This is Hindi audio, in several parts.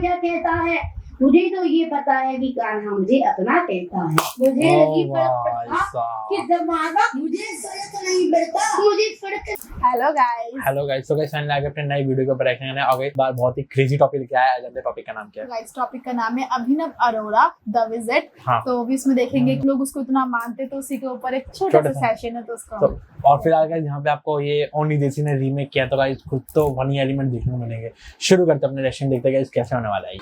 क्या कहता है, मुझे तो ये पता है कि कान्हा मुझे अपना कहता है। मुझे नहीं फर्क पड़ता कि जमाना मुझे फर्क नहीं पड़ता, मुझे फर्क। हेलो गाइस, तो गाइस फाइनली आगे अपने नई वीडियो के ऊपर एक्शन करने आ गए। बार बहुत ही क्रेजी टॉपिक लेके आया। आज टॉपिक का नाम क्या है? गाइस टॉपिक का नाम है अभिनव अरोड़ा द विजिट। हाँ। तो भी इसमें देखेंगे कि लोग उसको इतना मानते, तो उसी के ऊपर एक छोटा सा सेशन है, तो उसका तो और फिलहाल गाइस यहाँ पे आपको ये ओनी देसी ने रीमेक किया, तो गाइस कुछ तो फनी एलिमेंट देखने को मिलेंगे। शुरू करते अपने रिएक्शन, देखते हैं गाइस कैसे होने वाला है।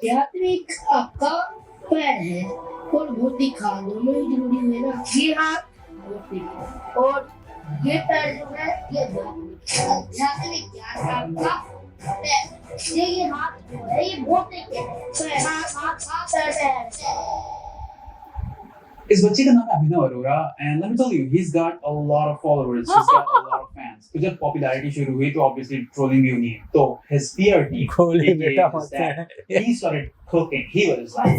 आध्यात्मिक आपका पैर है और भौतिक खान दोनों ही जरूरी हुए ना। ये हाथ भौतिक और ये पैर जो है ये आध्यात्मिक ज्ञान आपका पैर। ये हाथ जो है ये भौतिक है। पैर हाथ पैर। इस बच्चे का नाम है अभिनव Arora and let me tell you, he's got a lot of followers, he's got a lot of fans. तो जब पॉपुलैरिटी शुरू हुई तो obviously trolling भी हुई है। तो his PR team, गोली बेटा his मस्ती dad, नहीं। he started cooking. He was like,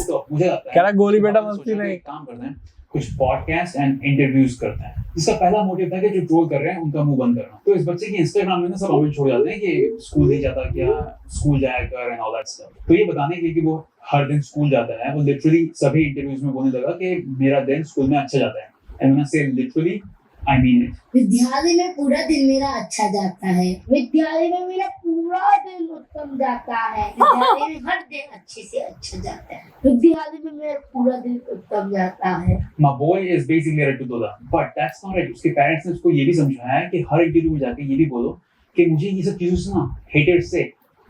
तो मुझे लगता है कह रहा गोली बेटा कि मस्ती नहीं। काम करते हैं, कुछ पॉडकास्ट एंड इंटरव्यूज करते हैं। इसका पहला मोटिव था कि जो ट्रोल कर रहे हैं उनका मुंह बंद करना। तो इस बच्चे की इंस्टाग्राम में ना सब कमेंट छोड़ जाते हैं कि स्कूल नहीं जाता क्या, स्कूल जाया कर एंड ऑल दैट स्टफ। तो ये बताने के लिए कि वो हर दिन स्कूल जाता है, वो लिटरली सभी इंटरव्यूज में बोलने लगा कि मेरा दिन स्कूल में अच्छा जाता है। एंड व्हेन आई से लिटरली आई मीन इट। विद्यालय में पूरा दिन मेरा अच्छा जाता है। विद्यालय में मेरा पूरा दिन उत्तम जाता है। विद्यालय में हर दिन अच्छे से अच्छा जाता है। विद्यालय में मेरा पूरा दिन उत्तम जाता है। My boy is basically ready to do that, but that's not it. उसके पेरेंट्स ने उसको ये भी समझाया है कि हर इंटरव्यू में जाके ये भी बोलो कि मुझे ये सब चीजों से ना हेटर्स से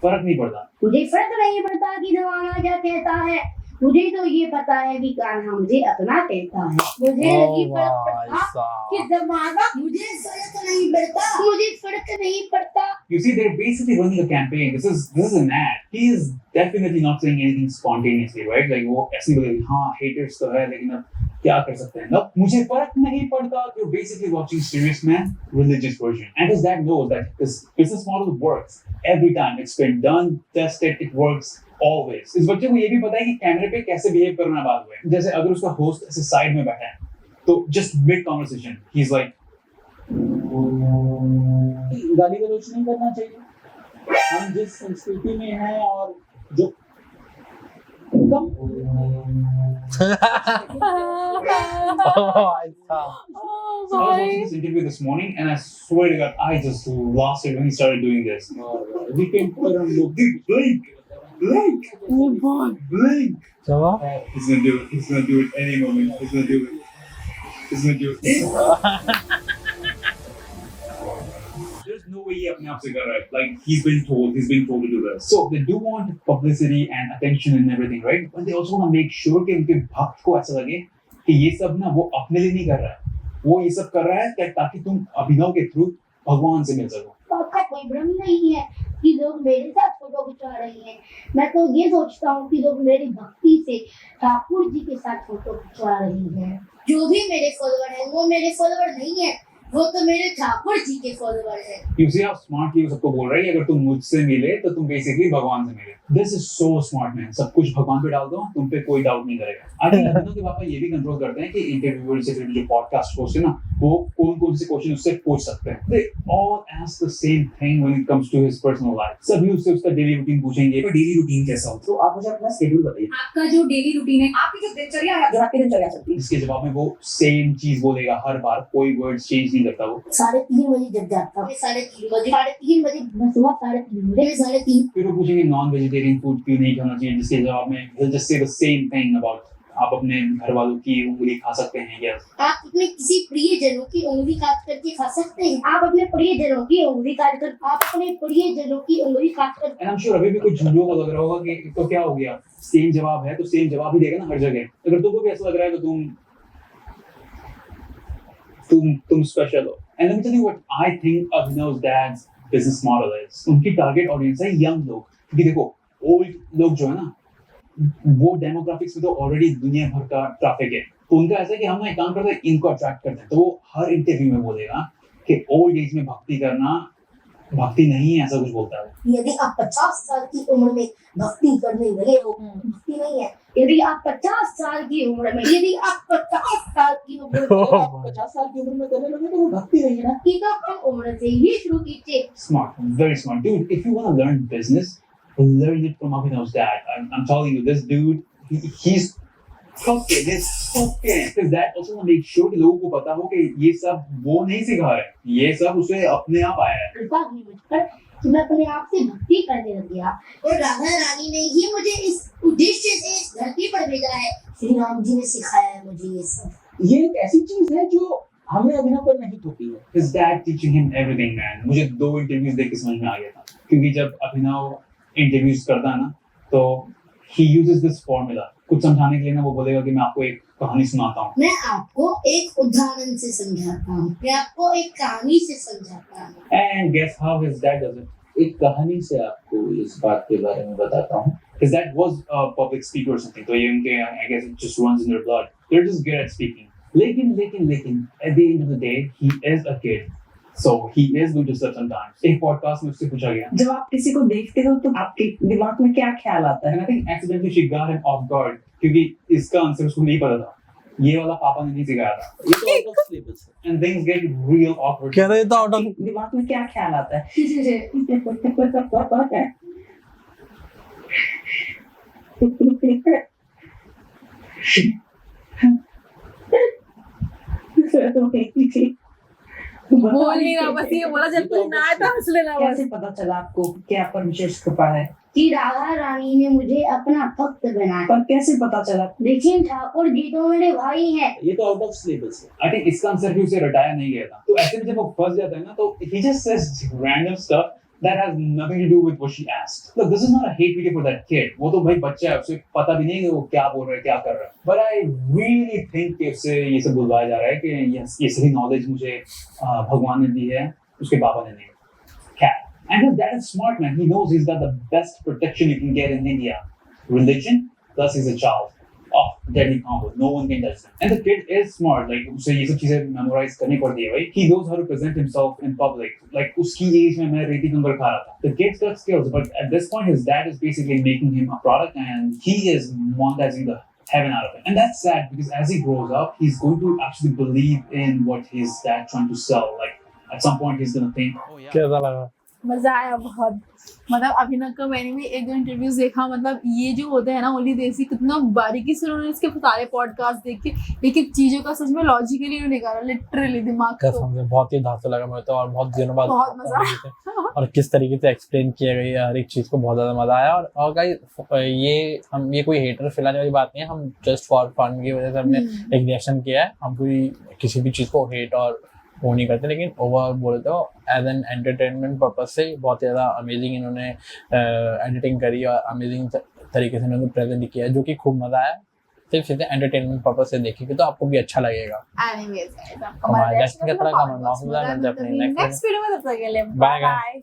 फर्क नहीं पड़ता। मुझे फर्क नहीं पड़ता कि जमाना क्या कहता है, मुझे तो ये पता है कि कान्हा मुझे अपना कहता है। मुझे नहीं फर्क पड़ता कि जमाना मुझे फर्क नहीं पड़ता, मुझे फर्क नहीं पड़ता। You see, they're basically running a campaign. This is an ad. He is definitely not saying anything spontaneously, right? Like वो ऐसे बोले हाँ haters तो है, लेकिन अब क्या कर सकते हैं? No, मुझे फर्क नहीं पड़ता। You're basically watching Serious Man religious version, and his dad knows that this business model works every time. It's been done, tested, it works. Always. इस बच्चे को ये भी पता है कि कैमरे पे कैसे बिहेव करना बात हुए। जैसे अगर उसका होस्ट ऐसे साइड में बैठा है तो just mid conversation he is like गाली गलौज नहीं करना चाहिए। हम जिस संस्कृति में हैं और जो I was watching this interview this morning and I swear to God I just lost it when he started doing this. We came for him, Blink. Oh my, Blink. जवाब He's gonna do it. He's gonna do it any moment. He's gonna do it. He's gonna do it. There's no way he अपने आप से कर रहा है. Like he's been told to do this. So they do want publicity and attention and everything, right? But they also want to make sure कि उनके भक्त को ऐसा लगे कि ये सब ना वो अपने लिए नहीं कर रहा है. वो ये सब कर रहा है ताकि तुम अभिनव के थ्रू भगवान से मिल सको। आपका कोई भ्रम नहीं है कि लोग मेरे साथ फोटो खिंचवा रहे हैं। मैं तो ये सोचता हूँ कि लोग मेरी भक्ति से ठाकुर जी के साथ फोटो खिंचवा रही हैं। जो भी मेरे फॉलोअर हैं वो मेरे फॉलोअर नहीं है, वो तो मेरे ठाकुर जी के फॉलोअर हैं। You see how smartly वो सबको बोल रहा है कि अगर तुम मुझसे मिले तो तुम बेसिकली भगवान से मिले। This is so smart man. सब कुछ भगवान पे डाल दो, तुम पे कोई डाउट नहीं करेगा। I think अभिनव के पापा ये भी कंट्रोल करते हैं कि इंटरव्यूअर से फिर जो पॉडकास्ट होस्ट है ना, वो कौन-कौन से क्वेश्चन उससे पूछ सकते हैं। They all ask the same thing when it comes to his personal life. सभी उससे उसका डेली रूटीन पूछेंगे। डेली रूटीन कैसा होता है? तो आप मुझे अपना शेड्यूल बताइए। आपका जो डेली रूटीन है, आपकी जो दिनचर्या है, जो आपकी दिनचर्या चलती है। इसके जवाब में वो सेम चीज बोलेगा हर बार, कोई वर्ड चेंज नहीं करता वो। 3:30 बजे जग जाता हूँ। 3:30 बजे सुबह 3:30 बजे 3:30। फिर वो पूछेंगे नॉन वेजिटेरियन फूड क्यों नहीं खाना चाहिए, जिसके जवाब में he'll just say the same thing about आप अपने घर वालों की उंगली खा सकते हैं क्या? आप अपने किसी प्रियजनों की उंगली काट करके खा सकते हैं। आप अपने प्रियजनों की उंगली काट कर And I'm sure अभी भी कुछ झुंझुओं का लग रहा होगा कि तो क्या हो गया, सेम जवाब है तो सेम जवाब ही देगा ना हर जगह। अगर तुमको भी ऐसा लग रहा है तो तुम स्पेशल हो। And let me tell you what I think Abhinav's dad's business model is. उनकी टारगेट ऑडियंस है यंग लोग, क्योंकि देखो ओल्ड लोग जो है ना वो डेमोग्राफिक्स में तो ऑलरेडी दुनिया भर का ट्रैफिक है। तो उनका ऐसा है कि हम ना एक काम करते हैं, इनको अट्रैक्ट करते हैं। तो वो हर इंटरव्यू में बोलेगा कि ओल्ड एज में भक्ति करना भक्ति नहीं है, ऐसा कुछ बोलता है। यदि आप 50 साल की उम्र में भक्ति करने लगे हो, भक्ति नहीं है। यदि आप 50 साल की उम्र में, यदि आप 50 साल की उम्र में, Oh, 50 साल की उम्र में करने लगे तो वो भक्ति नहीं है ना। भक्ति तो कम उम्र से ही शुरू कीजिए। Smart, very smart, dude. If you want to learn business, learn it from Abhinav's dad. I'm telling you, this dude, he's fucking, His dad also want to make sure कि लोगों को पता हो कि ये सब वो नहीं सिखा रहे, ये सब उसे अपने आप आया है। कृपा हुई मुझ पर कि मैं अपने आप से भक्ति करने लग गया, और राधा रानी ने ही मुझे इस उद्देश्य से इस धरती पर भेजा है। श्री राम जी ने सिखाया है मुझे ये सब। ये एक ऐसी चीज है जो हमने अभिनव पर नहीं थोपी है। His dad teaching him everything, man. मुझे 2 इंटरव्यूज देख के समझ में आ गया था, क्योंकि जब अभिनव इंटरव्यूज करता है ना, तो he uses this formula. कुछ समझाने के लिए ना वो बोलेगा कि मैं आपको एक कहानी सुनाता हूँ। मैं आपको एक उदाहरण से समझाता हूँ, मैं आपको एक कहानी से समझाता हूँ। And guess how his dad does it? एक कहानी से आपको इस बात के बारे में बताता हूँ। His dad was a public speaker or something, तो ये उनके, I guess it just runs in their blood. They're just good at speaking. लेकिन at the end of the day, he is a kid. So he is going to slip sometimes. एक पॉडकास्ट में उससे पूछा गया, जब आप किसी को देखते हो तो आपके दिमाग में क्या ख्याल आता है? and I think accidentally she got him off guard, क्योंकि इसका आंसर उसको नहीं पता था। ये वाला पापा ने नहीं सिखाया था। ये तो आउट ऑफ सिलेबस है। And things get real awkward. कह रहे तो आउट ऑफ दिमाग में क्या ख्याल आता है? बोल नहीं रहा, बस ये बोला जब कोई ना आए तो हंस लेना बस। कैसे पता चला आपको कि आप पर विशेष कृपा है? कि राधा रानी ने मुझे अपना भक्त बनाया। पर कैसे पता चला? लेकिन ठाकुर जी तो मेरे भाई हैं। ये तो आउट ऑफ सिलेबस है। I think इसका आंसर भी उसे रटाया नहीं गया था। तो ऐसे में जब वो फंस जाता है ना, तो he just says random stuff that has nothing to do with what she asked. Look, this is not a hate video for that kid. वो तो भाई बच्चा है, उसे पता भी नहीं है कि वो क्या बोल रहा है, क्या कर रहा है। But I really think कि उससे ये सब बुलवाया जा रहा है कि yes, ये सभी नॉलेज मुझे भगवान ने दी है, उसके बाबा ने नहीं। Cat. And his dad is smart, man. He knows he's got the best protection you can get in India. Religion, plus he's a child. Oh, deadly combo. No one can touch them. And the kid is smart. Like, उसे ये सब चीजें memorize करनी पड़ती है भाई. He knows how to present himself in public. Like, उसकी age में मैं रेती कंकर खा रहा था. The kid's got skills, but at this point, his dad is basically making him a product, and he is monetizing the heaven out of it. And that's sad because as he grows up, he's going to actually believe in what his dad trying to sell. Like, at some point, he's gonna think, कैसा लगा? मजा आया बहुत। मतलब अभिनव का मैंने भी 1-2 इंटरव्यूज देखा। मतलब ये जो होते हैं ना ओनली देसी, कितना बारीकी से उन्होंने इसके सारे पॉडकास्ट देख के एक एक चीजों का सच में लॉजिकली निकाला, लिटरली दिमाग को। कसम से बहुत ही धांसू लगा मुझे तो, और बहुत दिनों बाद बहुत मजा आया। और किस तरीके से एक्सप्लेन किया गया है हर एक चीज को, बहुत ज्यादा मजा आया। और गाइस ये कोई हेटर फैलाने वाली बात नहीं है, हम जस्ट फॉर फन की वजह से हमने एक रिएक्शन किया है। हम कोई किसी भी चीज को हेट और वो नहीं करते, लेकिन ओवर बोले तो एज एन एंटरटेनमेंट पर्पज से बहुत ज़्यादा अमेजिंग इन्होंने एडिटिंग करी और अमेजिंग तरीके से इन्होंने प्रेजेंट किया, जो कि खूब मजा आया। सिर्फ सीधे एंटरटेनमेंट पर्पज से देखेंगे तो आपको भी अच्छा लगेगा। एनीवेज गाइस, आपको हमारा हमारा रिएक्शन कैसा लगा? कमेंट बॉक्स में बताएं। नेक्स्ट वीडियो में तब तक के लिए बाय बाय।